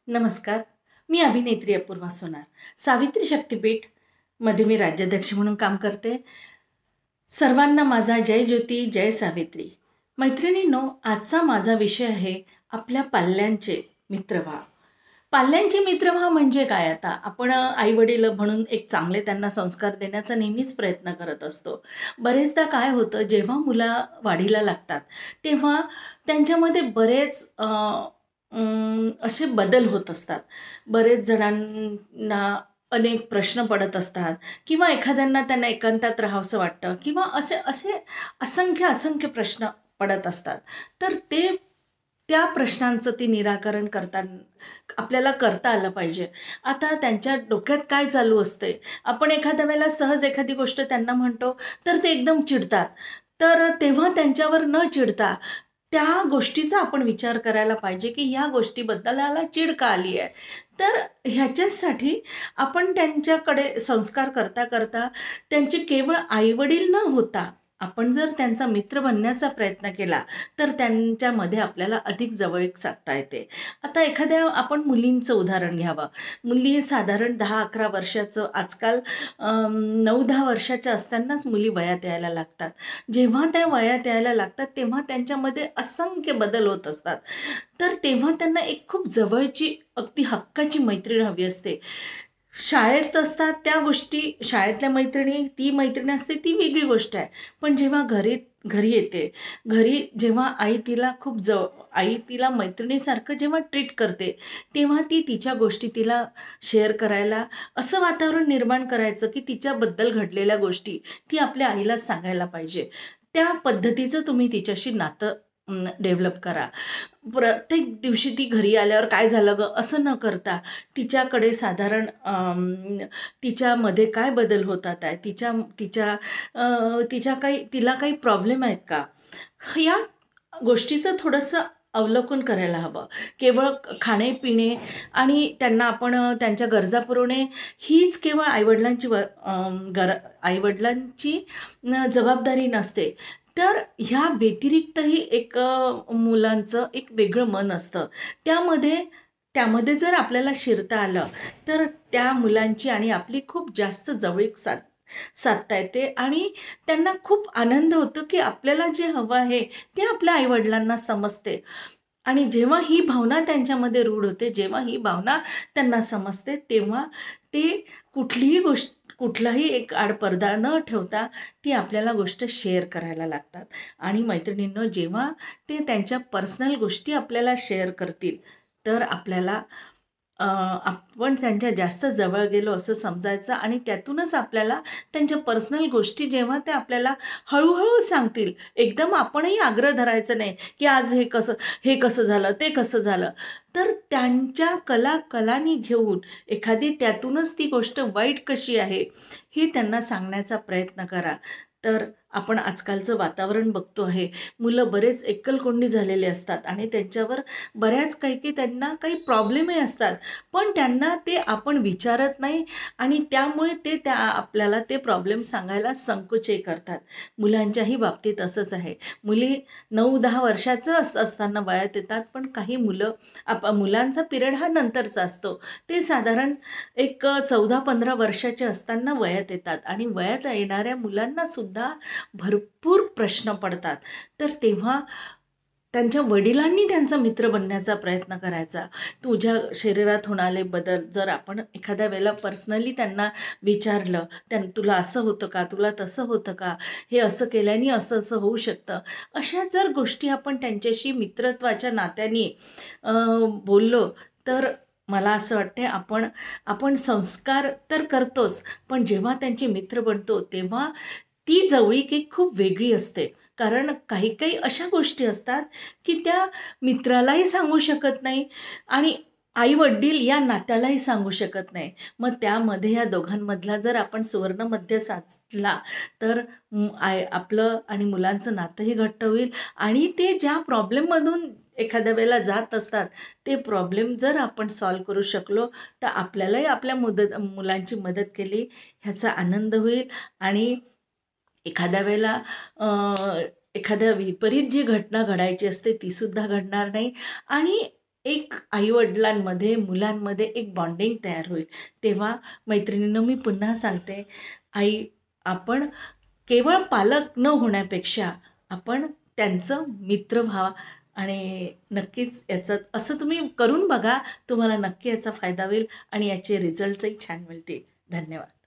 नमस्कार. मी अभिनेत्री अपूर्वा सोनार. सावित्री शक्तिपीठमध्ये मी राज्याध्यक्ष म्हणून काम करते. सर्वांना माझा जय ज्योती, जय सावित्री. मैत्रिणींनो, आजचा माझा विषय आहे आपल्या पाल्यांचे मित्र व्हा. पाल्यांचे मित्र व्हा म्हणजे काय? आता आपण आई-वडील म्हणून एक चांगले त्यांना संस्कार देण्याचा नेहमीच प्रयत्न करत असतो. बरेचदा काय होतं, जेव्हा मुलं वाढीला लागतात, तेव्हा त्यांच्यामध्ये बरेच असे बदल होत असतात. बरेच जणांना अनेक प्रश्न पडत असतात किंवा एखाद्यांना त्यांना एकांतात राहावसं वाटतं किंवा असे असे असंख्य प्रश्न पडत असतात. तर त्या प्रश्नांचं ते निराकरण आपल्याला करता आलं पाहिजे. आता त्यांच्या डोक्यात काय चालू असते, आपण एखाद्या वेळेला सहज एखादी गोष्ट त्यांना म्हणतो, तर ते एकदम चिडतात. तर तेव्हा त्यांच्यावर न चिडता त्या गोष्टीचा आपण विचार करायला पाहिजे, की ह्या गोष्टीबद्दल चीड का आली आहे. तर ह्याच्यासाठी आपण त्यांच्याकडे संस्कार करता त्यांचे केवळ आई-वडील न होता, आपण जर त्यांचा मित्र बनण्याचा प्रयत्न केला, तर त्यांच्यामध्ये आपल्याला अधिक जवळीक साधता येते. आता एखाद्या आपण मुलींचं उदाहरण घ्यावं. मुली साधारण 10-11 वर्षाचं आजकाल 9-10 वर्षाच्या असतानाच मुली वयात यायला लागतात. जेव्हा त्या वयात यायला लागतात, तेव्हा त्यांच्यामध्ये असंख्य बदल होत असतात. तर तेव्हा त्यांना एक खूप जवळची, अगदी हक्काची मैत्रीण हवी असते. शाळेत असतात त्या गोष्टी, शाळेतल्या मैत्रिणी, ती मैत्रीण असते ती वेगळी गोष्ट आहे. पण जेव्हा घरी येते, घरी जेव्हा आई तिला मैत्रिणीसारखं जेव्हा ट्रीट करते, तेव्हा ती तिच्या गोष्टी तिला शेअर करायला, असं वातावरण निर्माण करायचं की तिच्याबद्दल घडलेल्या गोष्टी ती आपल्या आईला सांगायला पाहिजे. त्या पद्धतीचं तुम्ही तिच्याशी नातं डेव्हलप करा. प्रत्येक दिवशी ती घरी आल्यावर काय झालं गं, असं न करता तिच्याकडे साधारण तिच्यामध्ये काय बदल होतात आहे, तिच्या तिच्या तिला काही प्रॉब्लेम आहेत का, या गोष्टीचं थोडंसं अवलोकन करायला हवं. केवळ खाणे-पिणे आणि त्यांना आपण त्यांच्या गरजा पुरवणे हीच केवळ आई-वडिलांची जबाबदारी नसते. तर ह्या व्यतिरिक्तही एक मुलांचं एक वेगळं मन असतं. त्यामध्ये जर आपल्याला शिरता आलं, तर त्या मुलांची आणि आपली खूप जास्त जवळीक साधता येते आणि त्यांना खूप आनंद होतो, की आपल्याला जे हवं आहे ते आपल्या आई-वडिलांना समजते. आणि जेव्हा ही भावना त्यांच्यामध्ये रूढ होते, जेव्हा ही भावना त्यांना समजते, तेव्हा ते कुठलाही एक आडपडदा न ठेवता ती आपल्याला गोष्ट शेअर करायला लागतात. आणि मैत्रिणींनो, जेव्हा ते त्यांच्या पर्सनल गोष्टी आपल्याला शेअर करतील, तर आपण त्यांच्या जास्त जवळ गेलो असं समजायचं आणि त्यातूनच आपल्याला त्यांच्या पर्सनल गोष्टी जेव्हा ते आपल्याला हळूहळू सांगतील, एकदम आपणही आग्रह धरायचं नाही, की आज हे कसं झालं, ते कसं झालं. तर त्यांच्या कलानी घेऊन त्यातूनच ती गोष्ट वाईट कशी आहे, हे त्यांना सांगण्याचा प्रयत्न करा. तर आपण आजकालचं वातावरण बघतो आहे. मुलं बरेच एकलकोंडी झालेले असतात आणि त्यांच्यावर बऱ्याच काही त्यांना काही प्रॉब्लेमही असतात. पण त्यांना ते आपण विचारत नाही आणि त्यामुळे आपल्याला ते प्रॉब्लेम सांगायला संकोचही करतात. मुलांच्याही बाबतीत असंच आहे. मुली 9-10 वर्षाचं असताना वयात येतात, पण काही मुलांचा पिरियड हा नंतरचा असतो. ते साधारण एक 14-15 वर्षाचे असताना वयात येतात आणि वयात येणाऱ्या मुलांना सुद्धा भरपूर प्रश्न पडतात. तर तेव्हा त्यांच्या वडिलांनी त्यांचा मित्र बनण्याचा प्रयत्न करायचा. तुझ्या शरीरात होणारे बदल जर आपण एखाद्या वेळेला पर्सनली त्यांना विचारलं, तुला असं होतं का, तुला तसं होतं का, हे असं केल्याने असं होऊ शकतं, अशा जर गोष्टी आपण त्यांच्याशी मित्रत्वाच्या नात्याने बोललो, तर मला असं वाटते आपण संस्कार तर करतोच, पण जेव्हा त्यांचे मित्र बनतो तेव्हा ती जवळीक एक खूप वेगळी असते. कारण काही अशा गोष्टी असतात, की त्या मित्रालाही सांगू शकत नाही आणि आई-वडील या नात्यालाही सांगू शकत नाही. मग त्यामध्ये या दोघांमधला जर आपण सुवर्णमध्य साधला, तर आपलं आणि मुलांचं नातंही घट्ट होईल आणि ते ज्या प्रॉब्लेममधून एखाद्या वेळेला जात असतात, ते प्रॉब्लेम जर आपण सॉल्व्ह करू शकलो, तर आपल्यालाही आपल्या मुलांची मदत केली ह्याचा आनंद होईल आणि एखाद्या वेळेला एखाद्या विपरीत जी घटना घडायची असते तीसुद्धा घडणार नाही आणि एक आईवडिलांमध्ये मुलांमध्ये एक बॉन्डिंग तयार होईल. तेव्हा मैत्रिणींनो, मी पुन्हा सांगते, आपण केवळ पालक न होण्यापेक्षा आपण त्यांचं मित्र व्हा आणि नक्कीच याचं असं तुम्ही करून बघा. तुम्हाला नक्की याचा फायदा होईल आणि याचे रिझल्टही छान मिळतील. धन्यवाद.